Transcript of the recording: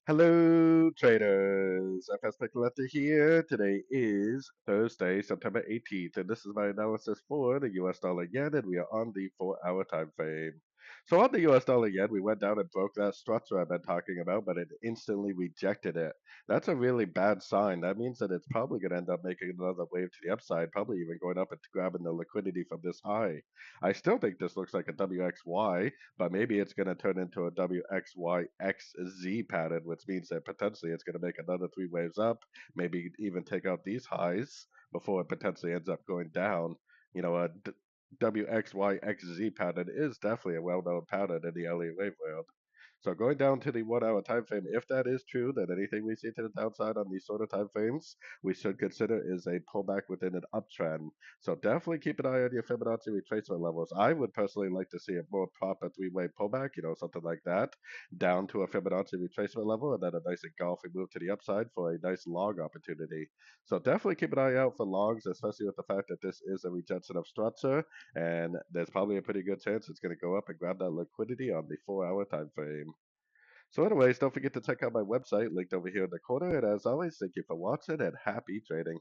Hello, traders. FX Pip Collector here. Today is Thursday, September 18th, and this is my analysis for the US dollar yen, and we are on the 4 hour time frame. So, on the US dollar yen, we went down and broke that structure I've been talking about, but it instantly rejected it. That's a really bad sign. That means that it's probably going to end up making another wave to the upside, probably even going up and grabbing the liquidity from this high. I still think this looks like a WXY, but maybe it's going to turn into a WXYXZ pattern, which means that potentially it's going to make another three waves up, maybe even take out these highs before it potentially ends up going down. WXYXZ pattern is definitely a well-known pattern in the Elliot wave world. So going down to the 1 hour time frame, if that is true, then anything we see to the downside on these sort of time frames, we should consider is a pullback within an uptrend. So definitely keep an eye on your Fibonacci retracement levels. I would personally like to see a more proper three-way pullback, something like that, down to a Fibonacci retracement level, and then a nice engulfing move to the upside for a nice long opportunity. So definitely keep an eye out for longs, especially with the fact that this is a rejection of structure, and there's probably a pretty good chance it's going to go up and grab that liquidity on the 4 hour time frame. So, anyways, don't forget to check out my website linked over here in the corner. And as always, thank you for watching and happy trading.